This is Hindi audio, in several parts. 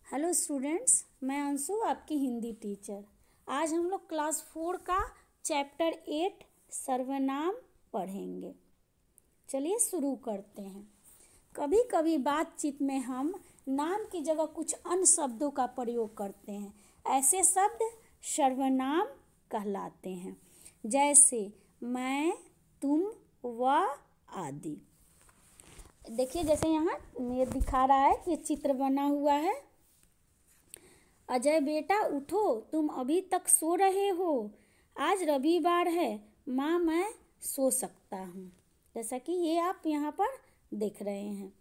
हेलो स्टूडेंट्स, मैं अंशु आपकी हिंदी टीचर। आज हम लोग क्लास 4 का चैप्टर 8 सर्वनाम पढ़ेंगे। चलिए शुरू करते हैं। कभी कभी बातचीत में हम नाम की जगह कुछ अन्य शब्दों का प्रयोग करते हैं। ऐसे शब्द सर्वनाम कहलाते हैं, जैसे मैं, तुम, वह आदि। देखिए, जैसे यहाँ ये दिखा रहा है कि चित्र बना हुआ है। अजय बेटा उठो, तुम अभी तक सो रहे हो। आज रविवार है, माँ मैं सो सकता हूँ। जैसा कि ये आप यहाँ पर देख रहे हैं।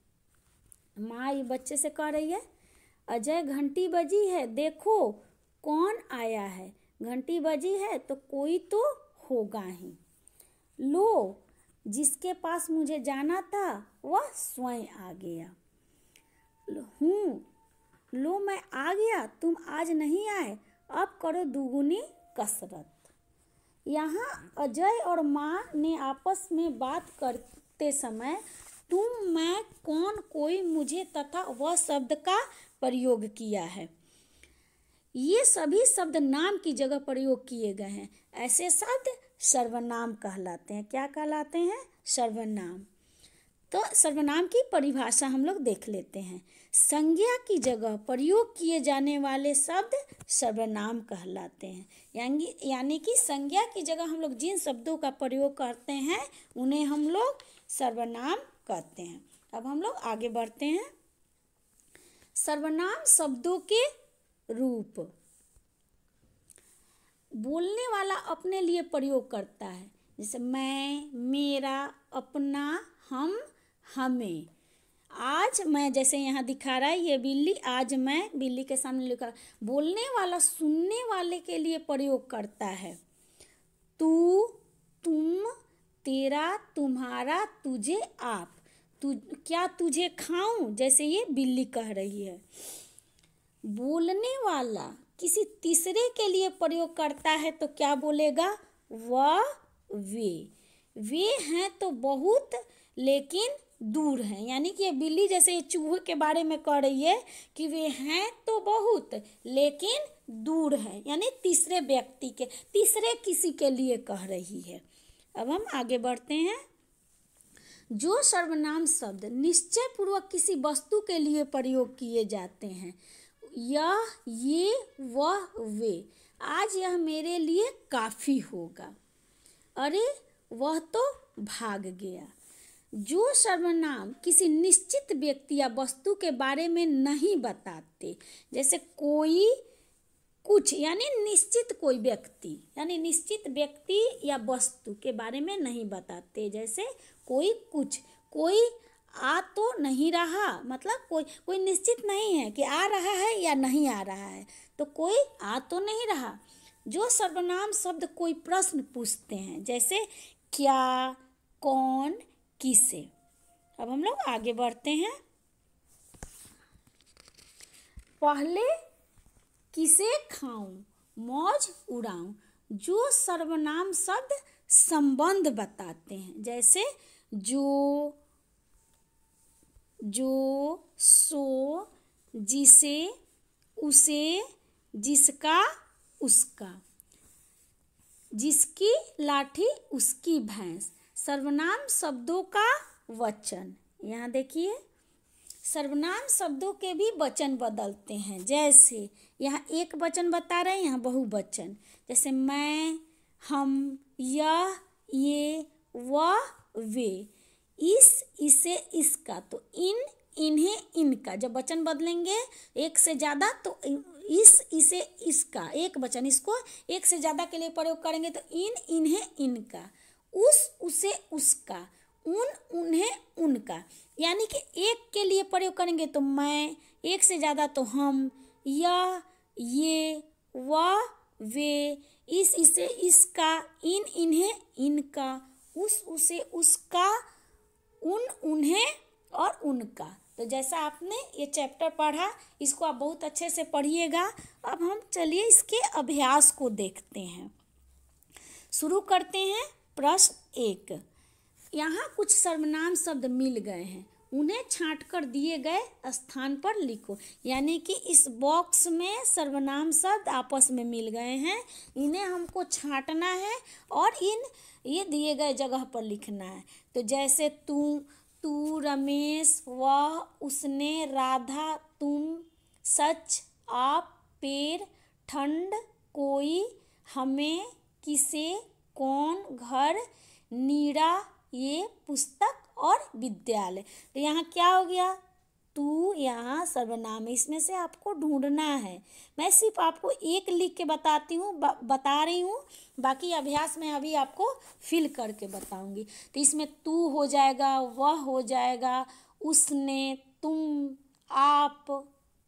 माँ ये बच्चे से कह रही है, अजय घंटी बजी है, देखो कौन आया है। घंटी बजी है तो कोई तो होगा ही। लो, जिसके पास मुझे जाना था वह स्वयं आ गया। लो मैं आ गया, तुम आज नहीं आए, अब करो दुगुनी कसरत। यहाँ अजय और माँ ने आपस में बात करते समय तुम, मैं, कौन, कोई, मुझे तथा वह शब्द का प्रयोग किया है। ये सभी शब्द नाम की जगह प्रयोग किए गए हैं। ऐसे शब्द सर्वनाम कहलाते हैं। क्या कहलाते हैं? सर्वनाम। तो सर्वनाम की परिभाषा हम लोग देख लेते हैं। संज्ञा की जगह प्रयोग किए जाने वाले शब्द सर्वनाम कहलाते हैं। यानी कि संज्ञा की जगह हम लोग जिन शब्दों का प्रयोग करते हैं उन्हें हम लोग सर्वनाम कहते हैं। अब हम लोग आगे बढ़ते हैं। सर्वनाम शब्दों के रूप। बोलने वाला अपने लिए प्रयोग करता है, जैसे मैं, मेरा, अपना, हम, हमें। आज मैं, जैसे यहाँ दिखा रहा है ये बिल्ली, आज मैं, बिल्ली के सामने लिखा। बोलने वाला सुनने वाले के लिए प्रयोग करता है। तू, तुम, तेरा, तुम्हारा, तुझे, आप। क्या तुझे खाऊं, जैसे ये बिल्ली कह रही है। बोलने वाला किसी तीसरे के लिए प्रयोग करता है तो क्या बोलेगा? वह, वे हैं तो बहुत लेकिन दूर हैं। यानी कि ये बिल्ली जैसे ये चूहे के बारे में कह रही है कि वे हैं तो बहुत लेकिन दूर हैं, यानी तीसरे व्यक्ति के, तीसरे किसी के लिए कह रही है। अब हम आगे बढ़ते हैं। जो सर्वनाम शब्द निश्चय पूर्वक किसी वस्तु के लिए प्रयोग किए जाते हैं, यह, ये, वह, वे। आज यह मेरे लिए काफ़ी होगा। अरे वह तो भाग गया। जो सर्वनाम किसी निश्चित व्यक्ति या वस्तु के बारे में नहीं बताते, जैसे कोई, कुछ, यानी निश्चित कोई व्यक्ति, यानी निश्चित व्यक्ति या वस्तु के बारे में नहीं बताते। जैसे कोई, कुछ, कोई आ तो नहीं रहा, मतलब कोई निश्चित नहीं है कि आ रहा है या नहीं आ रहा है, तो कोई आ तो नहीं रहा। जो सर्वनाम शब्द कोई प्रश्न पूछते हैं, जैसे क्या, कौन, किसे। अब हम लोग आगे बढ़ते हैं। पहले किसे खाऊं, मौज उड़ाऊं। जो सर्वनाम शब्द संबंध बताते हैं, जैसे जो, सो, जिसे, उसे, जिसका, उसका। जिसकी लाठी उसकी भैंस। सर्वनाम शब्दों का वचन। यहाँ देखिए, सर्वनाम शब्दों के भी वचन बदलते हैं। जैसे यहाँ एक वचन बता रहे हैं, यहाँ बहुवचन। जैसे मैं, हम, यह, ये, वह, वे। इस, इसे, इसका, तो इन, इन्हें, इनका। जब वचन बदलेंगे एक से ज़्यादा तो इस, इसे, इसका। एक वचन इसको एक से ज़्यादा के लिए प्रयोग करेंगे तो इन, इन्हें, इनका। उस, उसे, उसका। उन, उन्हें, उनका। यानी कि एक के लिए प्रयोग करेंगे तो मैं, एक से ज़्यादा तो हम, यह, ये, वह, वे। इस, इसे, इसका, इन, इन्हें, इनका। उस, उसे, उसका, उन, उन्हें और उनका। तो जैसा आपने ये चैप्टर पढ़ा, इसको आप बहुत अच्छे से पढ़िएगा। अब हम चलिए इसके अभ्यास को देखते हैं। शुरू करते हैं। प्रश्न 1। यहाँ कुछ सर्वनाम शब्द मिल गए हैं, उन्हें छांटकर दिए गए स्थान पर लिखो। यानी कि इस बॉक्स में सर्वनाम शब्द आपस में मिल गए हैं, इन्हें हमको छांटना है और ये दिए गए जगह पर लिखना है। तो जैसे तू, रमेश, वह, उसने, राधा, तुम, सच, आप, पेड़, ठंड, कोई, हमें, किसे, कौन, घर, नीरा, ये, पुस्तक और विद्यालय। तो यहाँ क्या हो गया, तू यहाँ सर्वनाम है, इसमें से आपको ढूंढना है। मैं सिर्फ आपको एक लिख के बताती हूँ, बता रही हूँ, बाकी अभ्यास में अभी आपको फिल करके बताऊंगी। तो इसमें तू हो जाएगा, वह हो जाएगा, उसने, तुम, आप,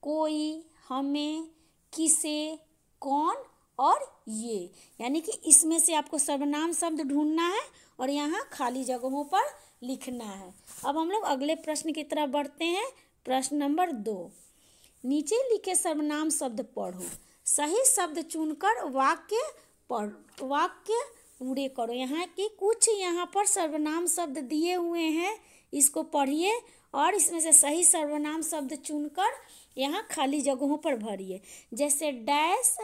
कोई, हमें, किसे, कौन और ये। यानी कि इसमें से आपको सर्वनाम शब्द ढूंढना है और यहाँ खाली जगहों पर लिखना है। अब हम लोग अगले प्रश्न की तरफ बढ़ते हैं। प्रश्न नंबर 2, नीचे लिखे सर्वनाम शब्द पढ़ो, सही शब्द चुनकर वाक्य पूरे करो। यहाँ की कुछ यहाँ पर सर्वनाम शब्द दिए हुए हैं, इसको पढ़िए और इसमें से सही सर्वनाम शब्द चुनकर यहाँ खाली जगहों पर भरिए। जैसे डैश,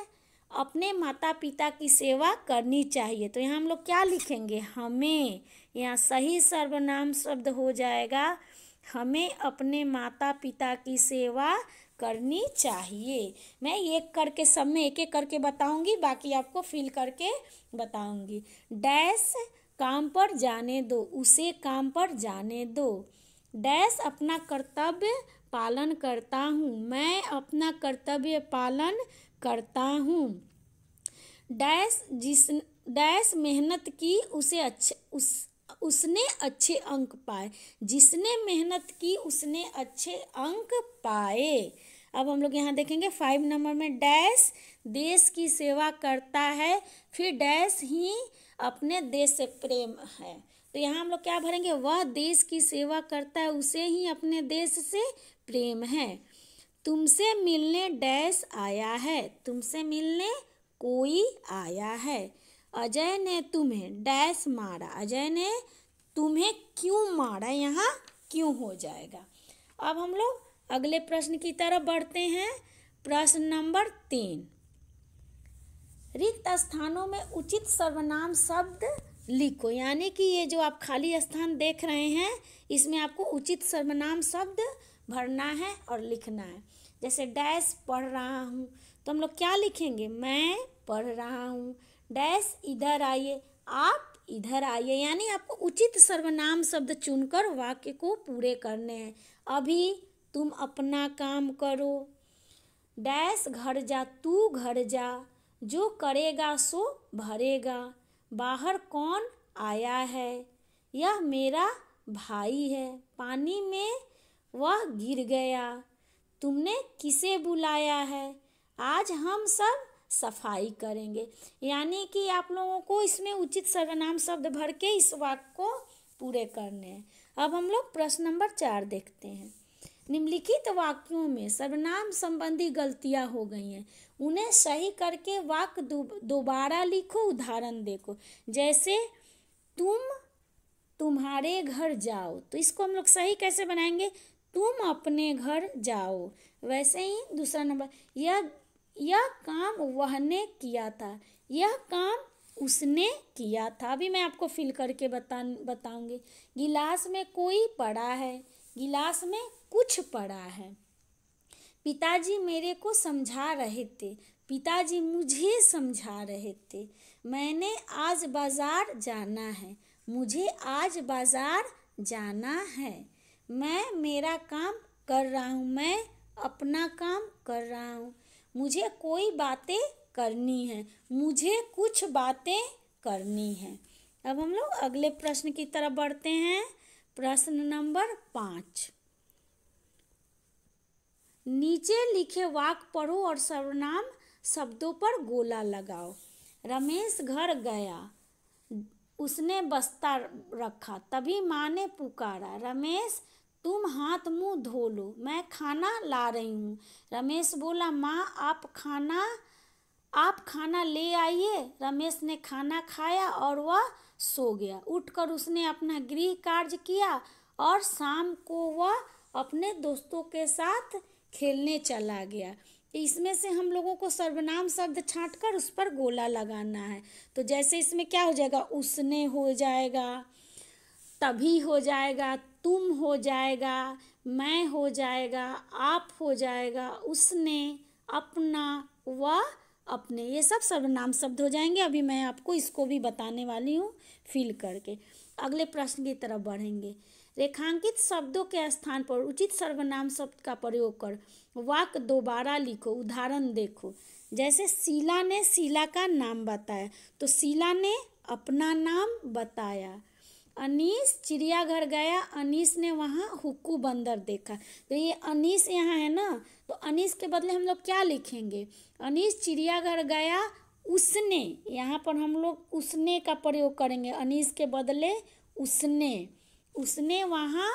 अपने माता पिता की सेवा करनी चाहिए। तो यहाँ हम लोग क्या लिखेंगे, हमें। यहाँ सही सर्वनाम शब्द हो जाएगा, हमें अपने माता पिता की सेवा करनी चाहिए। मैं एक करके सब में एक एक करके बताऊंगी, बाकी आपको फिल करके बताऊंगी। डैश, काम पर जाने दो, उसे काम पर जाने दो। डैश, अपना कर्तव्य पालन करता हूँ, मैं अपना कर्तव्य पालन करता हूँ। डैश मेहनत की, उसने अच्छे अंक पाए, जिसने मेहनत की उसने अच्छे अंक पाए। अब हम लोग यहाँ देखेंगे 5 नंबर में, डैश देश की सेवा करता है, फिर डैश ही अपने देश से प्रेम है। तो यहाँ हम लोग क्या भरेंगे, वह देश की सेवा करता है, उसे ही अपने देश से प्रेम है। तुमसे मिलने डैश आया है, तुमसे मिलने कोई आया है। अजय ने तुम्हें डैश मारा, अजय ने तुम्हें क्यों मारा, यहाँ क्यों हो जाएगा। अब हम लोग अगले प्रश्न की तरफ बढ़ते हैं। प्रश्न नंबर 3, रिक्त स्थानों में उचित सर्वनाम शब्द लिखो। यानी कि ये जो आप खाली स्थान देख रहे हैं, इसमें आपको उचित सर्वनाम शब्द भरना है और लिखना है। जैसे डैश पढ़ रहा हूँ, तो हम लोग क्या लिखेंगे, मैं पढ़ रहा हूँ। डैश इधर आइए, आप इधर आइए। यानी आपको उचित सर्वनाम शब्द चुनकर वाक्य को पूरे करने हैं। अभी तुम अपना काम करो। डैश घर जा, तू घर जा, जो करेगा सो भरेगा। बाहर कौन आया है, यह मेरा भाई है। पानी में वह गिर गया। तुमने किसे बुलाया है, आज हम सब सफाई करेंगे। यानी कि आप लोगों को इसमें उचित सर्वनाम शब्द भर के इस वाक्य को पूरे करने हैं। अब हम लोग प्रश्न नंबर 4 देखते हैं। निम्नलिखित वाक्यों में सर्वनाम संबंधी गलतियां हो गई हैं, उन्हें सही करके वाक्य दोबारा लिखो। उदाहरण देखो, जैसे तुम्हारे घर जाओ, तो इसको हम लोग सही कैसे बनाएंगे, तुम अपने घर जाओ। वैसे ही दूसरा नंबर, यह काम वहने किया था, यह काम उसने किया था। अभी मैं आपको फिल करके बताऊंगी। गिलास में कोई पड़ा है, गिलास में कुछ पड़ा है। पिताजी मेरे को समझा रहे थे, पिताजी मुझे समझा रहे थे। मैंने आज बाजार जाना है, मुझे आज बाजार जाना है। मैं मेरा काम कर रहा हूँ, मैं अपना काम कर रहा हूँ। मुझे कोई बातें करनी है, मुझे कुछ बातें करनी है। अब हम लोग अगले प्रश्न की तरफ बढ़ते हैं। प्रश्न नंबर 5, नीचे लिखे वाक्य पढ़ो और सर्वनाम शब्दों पर गोला लगाओ। रमेश घर गया, उसने बस्ता रखा, तभी माँ ने पुकारा, रमेश तुम हाथ मुंह धो लो, मैं खाना ला रही हूँ। रमेश बोला, माँ आप खाना ले आइए। रमेश ने खाना खाया और वह सो गया। उठकर उसने अपना गृह कार्य किया और शाम को वह अपने दोस्तों के साथ खेलने चला गया। तो इसमें से हम लोगों को सर्वनाम शब्द छांट कर उस पर गोला लगाना है। तो जैसे इसमें क्या हो जाएगा, उसने हो जाएगा, तभी हो जाएगा, तुम हो जाएगा, मैं हो जाएगा, आप हो जाएगा, उसने, अपना, वह, अपने, ये सब सर्वनाम शब्द हो जाएंगे। अभी मैं आपको इसको भी बताने वाली हूँ फिल करके। अगले प्रश्न की तरफ बढ़ेंगे। रेखांकित शब्दों के स्थान पर उचित सर्वनाम शब्द का प्रयोग कर वाक्य दोबारा लिखो। उदाहरण देखो, जैसे शीला ने शीला का नाम बताया, तो शीला ने अपना नाम बताया। अनीस चिड़ियाघर गया, अनीस ने वहाँ हुक्कू बंदर देखा। तो ये अनीस यहाँ है ना, तो अनीस के बदले हम लोग क्या लिखेंगे, अनीस चिड़ियाघर गया उसने, यहाँ पर हम लोग उसने का प्रयोग करेंगे। अनीस के बदले उसने वहाँ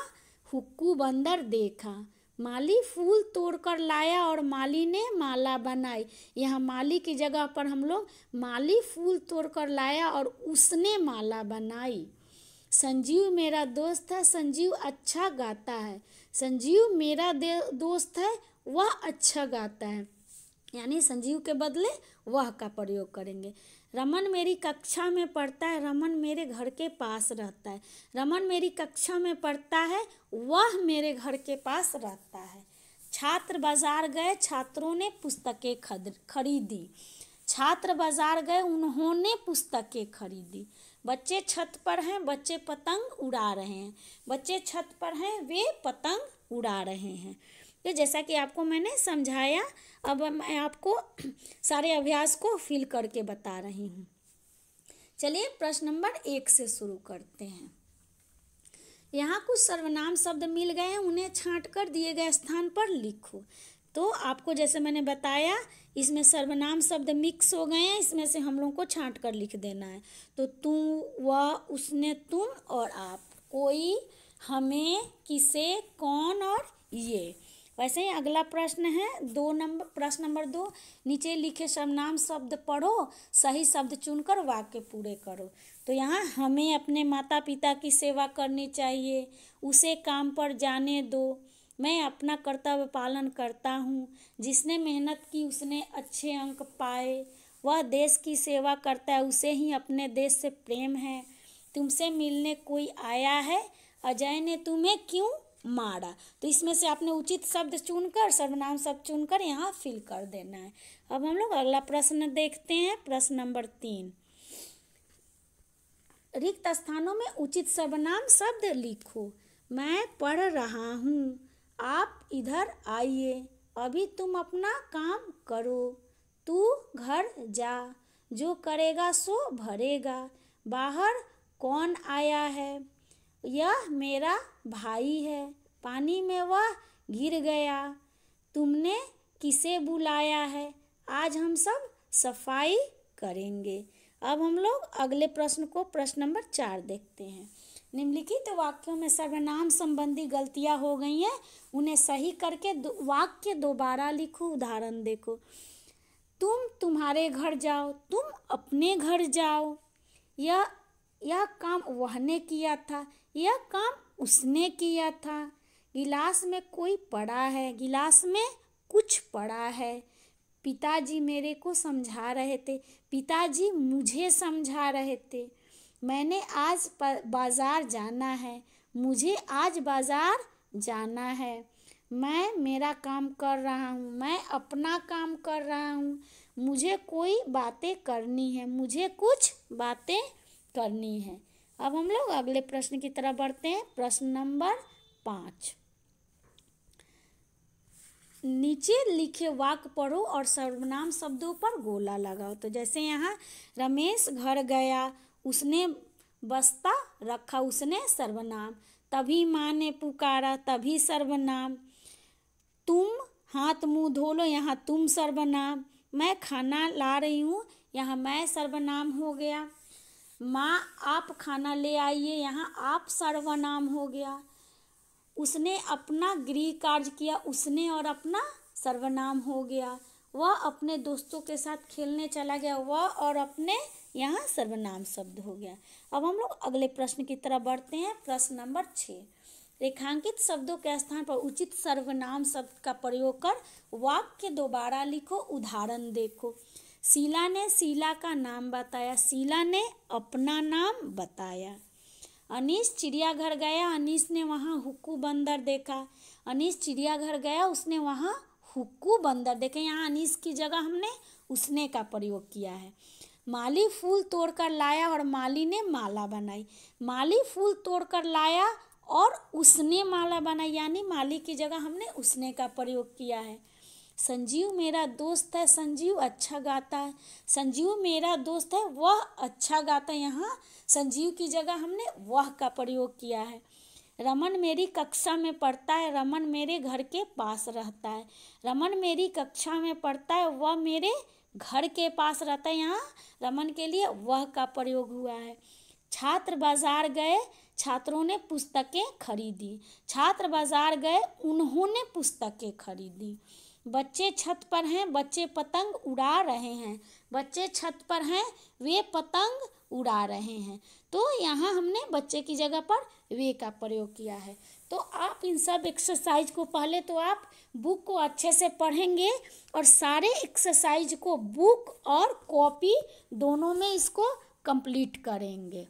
हुक्कू बंदर देखा। माली फूल तोड़कर लाया और माली ने माला बनाई। यहाँ माली की जगह पर हम लोग माली फूल तोड़कर लाया और उसने माला बनाई। संजीव मेरा दोस्त है, संजीव अच्छा गाता है। संजीव मेरा दोस्त है, वह अच्छा गाता है, यानी संजीव के बदले वह का प्रयोग करेंगे। रमन मेरी कक्षा में पढ़ता है, रमन मेरे घर के पास रहता है। रमन मेरी कक्षा में पढ़ता है, वह मेरे घर के पास रहता है। छात्र बाजार गए, छात्रों ने पुस्तकें खरीदी। छात्र बाजार गए, उन्होंने पुस्तकें खरीदी। बच्चे छत पर हैं, बच्चे पतंग उड़ा रहे हैं। बच्चे छत पर हैं, वे पतंग उड़ा रहे हैं। तो जैसा कि आपको मैंने समझाया, अब मैं आपको सारे अभ्यास को फिल करके बता रही हूँ। चलिए प्रश्न नंबर 1 से शुरू करते हैं। यहाँ कुछ सर्वनाम शब्द मिल गए हैं, उन्हें छांट कर दिए गए स्थान पर लिखो। तो आपको जैसे मैंने बताया, इसमें सर्वनाम शब्द मिक्स हो गए हैं, इसमें से हम लोग को छांट कर लिख देना है। तो तू, वह, उसने, तुम और आप, कोई, हमें, किसे, कौन और ये। वैसे ही अगला प्रश्न है प्रश्न नंबर 2, नीचे लिखे सर्वनाम शब्द पढ़ो, सही शब्द चुनकर वाक्य पूरे करो। तो यहाँ हमें अपने माता पिता की सेवा करनी चाहिए, उसे काम पर जाने दो, मैं अपना कर्तव्य पालन करता हूँ, जिसने मेहनत की उसने अच्छे अंक पाए, वह देश की सेवा करता है, उसे ही अपने देश से प्रेम है, तुमसे मिलने कोई आया है, अजय ने तुम्हें क्यों मारा। तो इसमें से आपने उचित शब्द चुनकर, सर्वनाम शब्द चुनकर यहाँ फिल कर देना है। अब हम लोग अगला प्रश्न देखते हैं, प्रश्न नंबर 3। रिक्त स्थानों में उचित सर्वनाम शब्द लिखो। मैं पढ़ रहा हूँ, आप इधर आइए, अभी तुम अपना काम करो, तू घर जा, जो करेगा सो भरेगा, बाहर कौन आया है, यह मेरा भाई है, पानी में वह गिर गया, तुमने किसे बुलाया है, आज हम सब सफाई करेंगे। अब हम लोग अगले प्रश्न को, प्रश्न नंबर 4 देखते हैं। निम्नलिखित वाक्यों में सर्वनाम संबंधी गलतियां हो गई हैं, उन्हें सही करके वाक्य दोबारा लिखो। उदाहरण देखो, तुम तुम्हारे घर जाओ, तुम अपने घर जाओ, यह काम वह ने किया था, यह काम उसने किया था, गिलास में कोई पड़ा है, गिलास में कुछ पड़ा है, पिताजी मेरे को समझा रहे थे, पिताजी मुझे समझा रहे थे, मैंने आज बाज़ार जाना है, मुझे आज बाज़ार जाना है, मैं मेरा काम कर रहा हूँ, मैं अपना काम कर रहा हूँ, मुझे कोई बातें करनी है, मुझे कुछ बातें करनी है। अब हम लोग अगले प्रश्न की तरफ बढ़ते हैं, प्रश्न नंबर 5। नीचे लिखे वाक्य पढ़ो और सर्वनाम शब्दों पर गोला लगाओ। तो जैसे यहाँ रमेश घर गया, उसने बस्ता रखा, उसने सर्वनाम, तभी माँ ने पुकारा, तभी सर्वनाम, तुम हाथ मुंह धो लो, यहाँ तुम सर्वनाम, मैं खाना ला रही हूँ, यहाँ मैं सर्वनाम हो गया, माँ आप खाना ले आइए, यहाँ आप सर्वनाम हो गया, उसने अपना गृह कार्य किया, उसने और अपना सर्वनाम हो गया, वह अपने दोस्तों के साथ खेलने चला गया, वह और अपने, यहाँ सर्वनाम शब्द हो गया। अब हम लोग अगले प्रश्न की तरफ बढ़ते हैं, प्रश्न नंबर 6। रेखांकित शब्दों के स्थान पर उचित सर्वनाम शब्द का प्रयोग कर वाक्य दोबारा लिखो। उदाहरण देखो, शीला ने शीला का नाम बताया, शीला ने अपना नाम बताया। अनीस चिड़ियाघर गया, अनीस ने वहाँ हुक्कू बंदर देखा। अनीस चिड़ियाघर गया, उसने वहाँ हुक्कू बंदर देखे। यहाँ अनीस की जगह हमने उसने का प्रयोग किया है। माली फूल तोड़कर लाया और माली ने माला बनाई। माली फूल तोड़कर लाया और उसने माला बनाई, यानी माली की जगह हमने उसने का प्रयोग किया है। संजीव मेरा दोस्त है, संजीव अच्छा गाता है। संजीव मेरा दोस्त है, वह अच्छा गाता है। यहाँ संजीव की जगह हमने वह का प्रयोग किया है। रमन मेरी कक्षा में पढ़ता है, रमन मेरे घर के पास रहता है। रमन मेरी कक्षा में पढ़ता है, वह मेरे घर के पास रहता है। यहाँ रमन के लिए वह का प्रयोग हुआ है। छात्र बाजार गए, छात्रों ने पुस्तकें खरीदी। छात्र बाजार गए, उन्होंने पुस्तकें खरीदी। बच्चे छत पर हैं, बच्चे पतंग उड़ा रहे हैं। बच्चे छत पर हैं, वे पतंग उड़ा रहे हैं। तो यहाँ हमने बच्चे की जगह पर वे का प्रयोग किया है। तो आप इन सब एक्सरसाइज को पहले तो आप बुक को अच्छे से पढ़ेंगे और सारे एक्सरसाइज को बुक और कॉपी दोनों में इसको कंप्लीट करेंगे।